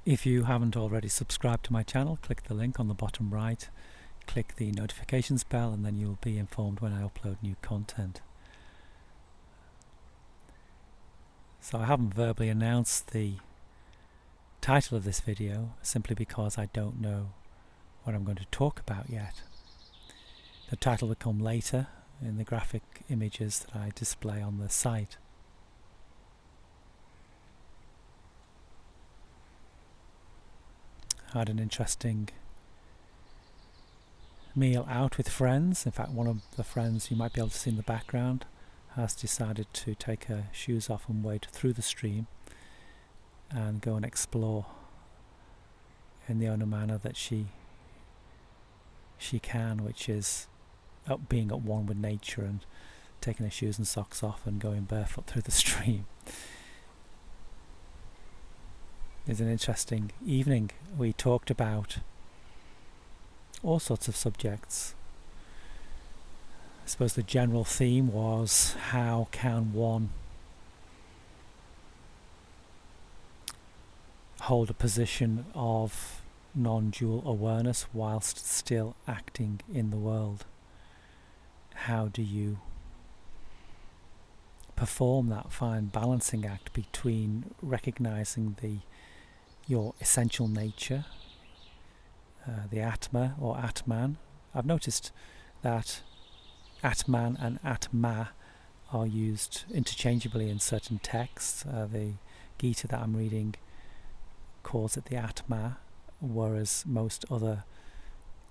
If you haven't already subscribed to my channel, click the link on the bottom right, click the notifications bell, and then you'll be informed when I upload new content. So I haven't verbally announced the title of this video simply because I don't know what I'm going to talk about yet. The title will come later in the graphic images that I display on the site. I had an interesting meal out with friends. In fact, one of the friends you might be able to see in the background has decided to take her shoes off and wade through the stream and go and explore in the only manner that she can, which is being at one with nature and taking her shoes and socks off and going barefoot through the stream. It was an interesting evening. We talked about all sorts of subjects. I suppose the general theme was, how can one hold a position of non-dual awareness whilst still acting in the world? How do you perform that fine balancing act between recognizing your essential nature, the Atma or Atman? I've noticed that Atman and Atma are used interchangeably in certain texts. The Gita that I'm reading calls it the Atma, whereas most other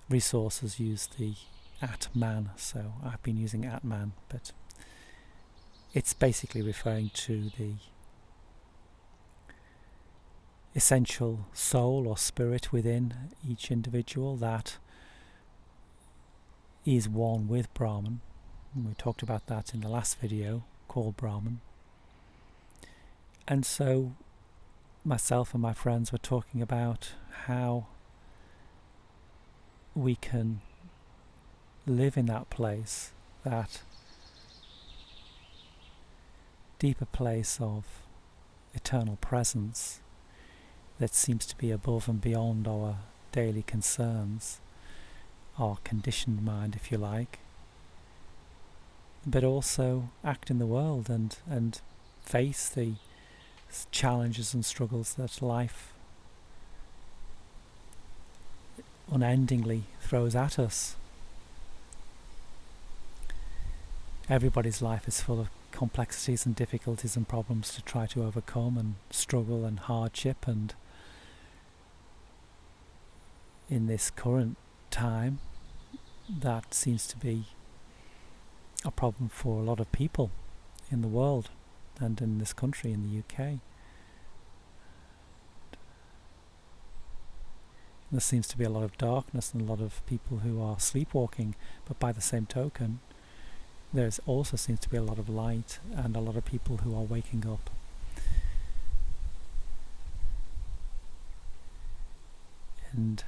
resources use the Atman. So I've been using Atman, but it's basically referring to the essential soul or spirit within each individual that is one with Brahman. And we talked about that in the last video called Brahman. And so myself and my friends were talking about how we can live in that place, that deeper place of eternal presence that seems to be above and beyond our daily concerns, our conditioned mind, if you like, but also act in the world and face the challenges and struggles that life unendingly throws at us. Everybody's life is full of complexities and difficulties and problems to try to overcome, and struggle and hardship, and in this current time that seems to be a problem for a lot of people in the world and in this country, in the UK. There seems to be a lot of darkness and a lot of people who are sleepwalking, but by the same token there also seems to be a lot of light and a lot of people who are waking up. And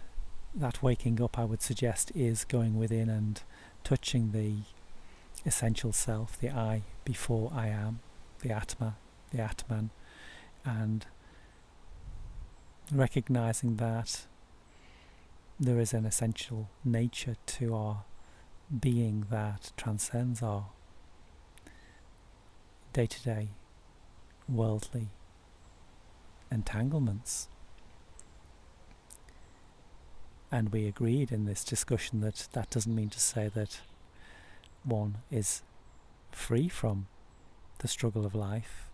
that waking up, I would suggest, is going within and touching the essential self, the I before I am, the Atma, the Atman, and recognizing that there is an essential nature to our being that transcends our day-to-day worldly entanglements. And we agreed in this discussion that that doesn't mean to say that one is free from the struggle of life,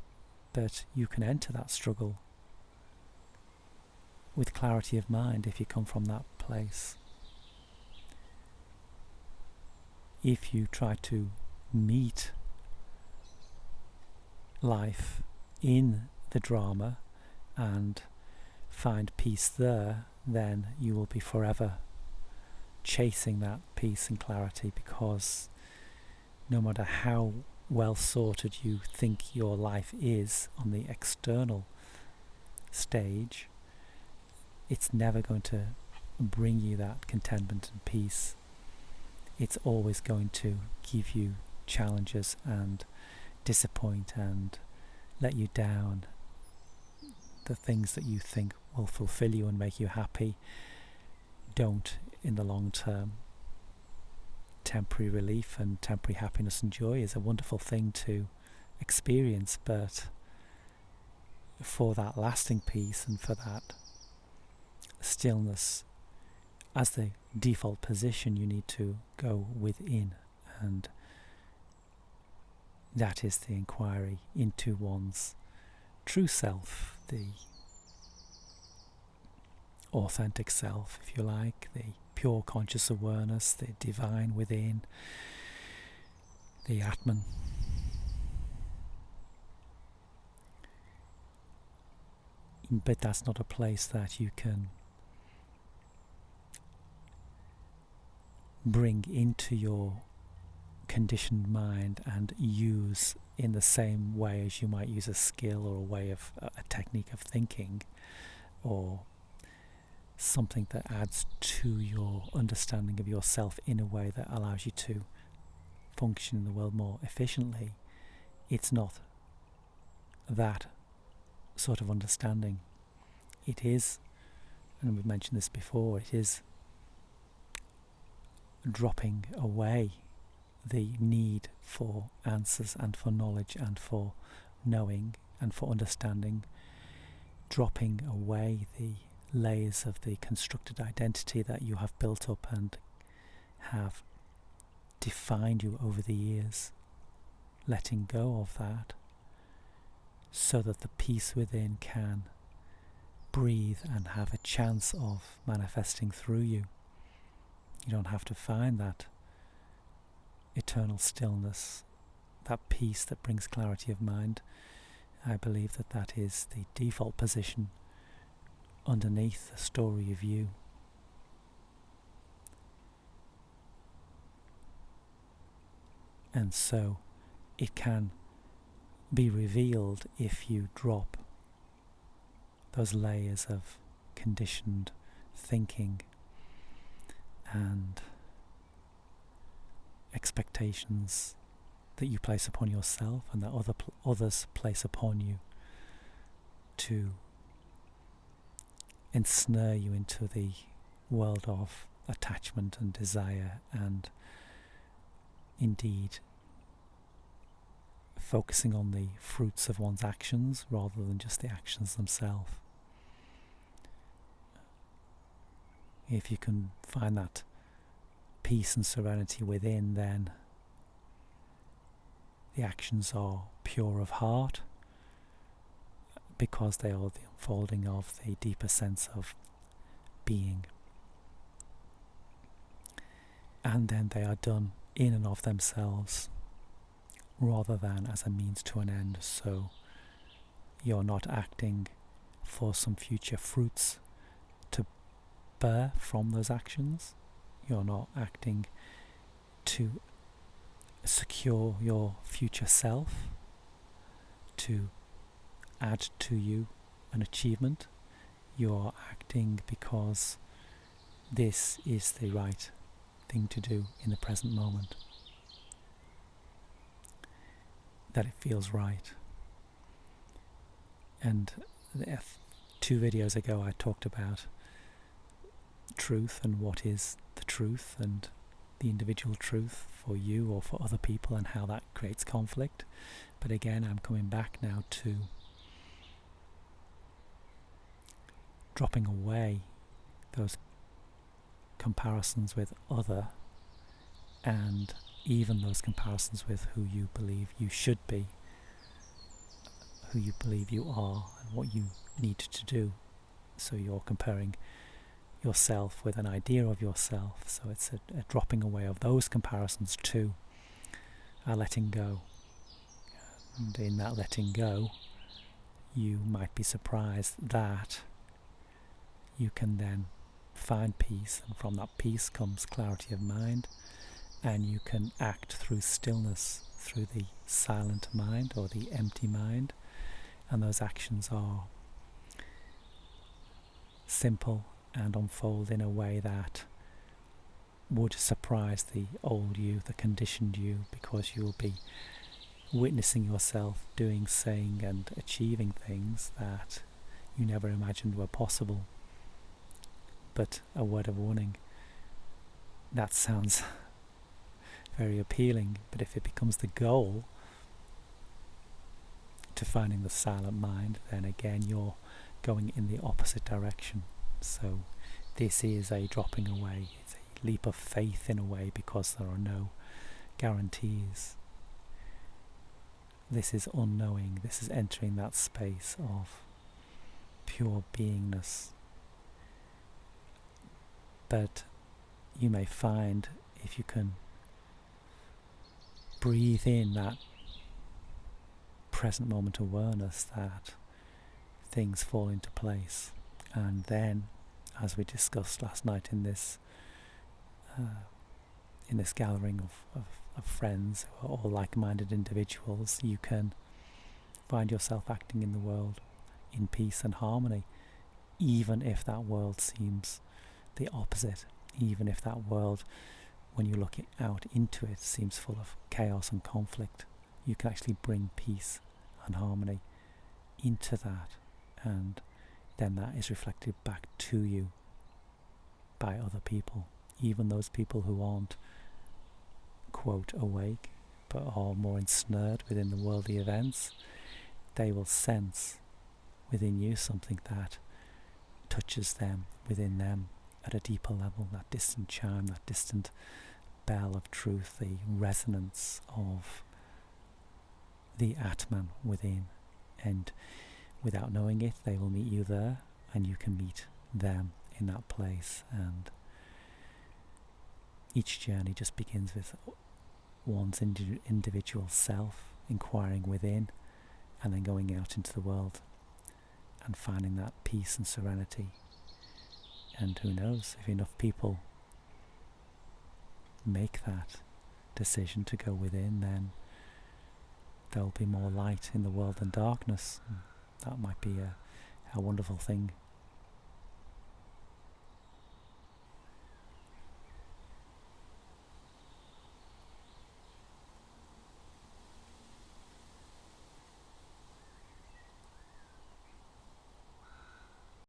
but you can enter that struggle with clarity of mind if you come from that place. If you try to meet life in the drama and find peace there, then you will be forever chasing that peace and clarity, because no matter how well sorted you think your life is on the external stage, it's never going to bring you that contentment and peace. It's always going to give you challenges and disappoint and let you down, the things that you think will fulfill you and make you happy don't in the long term. Temporary relief and temporary happiness and joy is a wonderful thing to experience, but for that lasting peace and for that stillness as the default position, you need to go within, and that is the inquiry into one's true self, the authentic self, if you like, the pure conscious awareness, the divine within, the Atman. But that's not a place that you can bring into your conditioned mind and use in the same way as you might use a skill or a way of a technique of thinking, or something that adds to your understanding of yourself in a way that allows you to function in the world more efficiently. It's not that sort of understanding. It is, and we've mentioned this before, it is dropping away the need for answers and for knowledge and for knowing and for understanding, dropping away the layers of the constructed identity that you have built up and have defined you over the years, letting go of that so that the peace within can breathe and have a chance of manifesting through you. You don't have to find that eternal stillness, that peace that brings clarity of mind. I believe that that is the default position underneath the story of you. And so it can be revealed if you drop those layers of conditioned thinking and expectations that you place upon yourself and that others place upon you to ensnare you into the world of attachment and desire, and indeed focusing on the fruits of one's actions rather than just the actions themselves. If you can find that peace and serenity within, then the actions are pure of heart, because they are the unfolding of the deeper sense of being. And then they are done in and of themselves rather than as a means to an end. So you're not acting for some future fruits to bear from those actions. You're not acting to secure your future self, to add to you an achievement. You're acting because this is the right thing to do in the present moment, that it feels right. And 2 videos ago I talked about truth and what is the truth and the individual truth for you or for other people, and how that creates conflict. But again, I'm coming back now to dropping away those comparisons with other, and even those comparisons with who you believe you should be, who you believe you are, and what you need to do. So you're comparing yourself with an idea of yourself. So it's a dropping away of those comparisons too, a letting go. And in that letting go, you might be surprised that you can then find peace, and from that peace comes clarity of mind, and you can act through stillness, through the silent mind or the empty mind, and those actions are simple and unfold in a way that would surprise the old you, the conditioned you, because you will be witnessing yourself doing, saying and achieving things that you never imagined were possible. But a word of warning, that sounds very appealing, but if it becomes the goal to finding the silent mind, then again you're going in the opposite direction. So this is a dropping away, it's a leap of faith in a way, because there are no guarantees. This is unknowing, this is entering that space of pure beingness. But you may find, if you can breathe in that present moment awareness, that things fall into place. And then, as we discussed last night in this gathering of friends who are all like-minded individuals, you can find yourself acting in the world in peace and harmony, even if that world seems the opposite, even if that world, when you look out into it, seems full of chaos and conflict. You can actually bring peace and harmony into that, and then that is reflected back to you by other people, even those people who aren't, quote, awake, but are more ensnared within the worldly events. They will sense within you something that touches them within them at a deeper level, that distant chime, that distant bell of truth, the resonance of the Atman within. And without knowing it, they will meet you there, and you can meet them in that place. And each journey just begins with one's individual self inquiring within, and then going out into the world and finding that peace and serenity. And who knows, if enough people make that decision to go within, then there'll be more light in the world than darkness. That might be a wonderful thing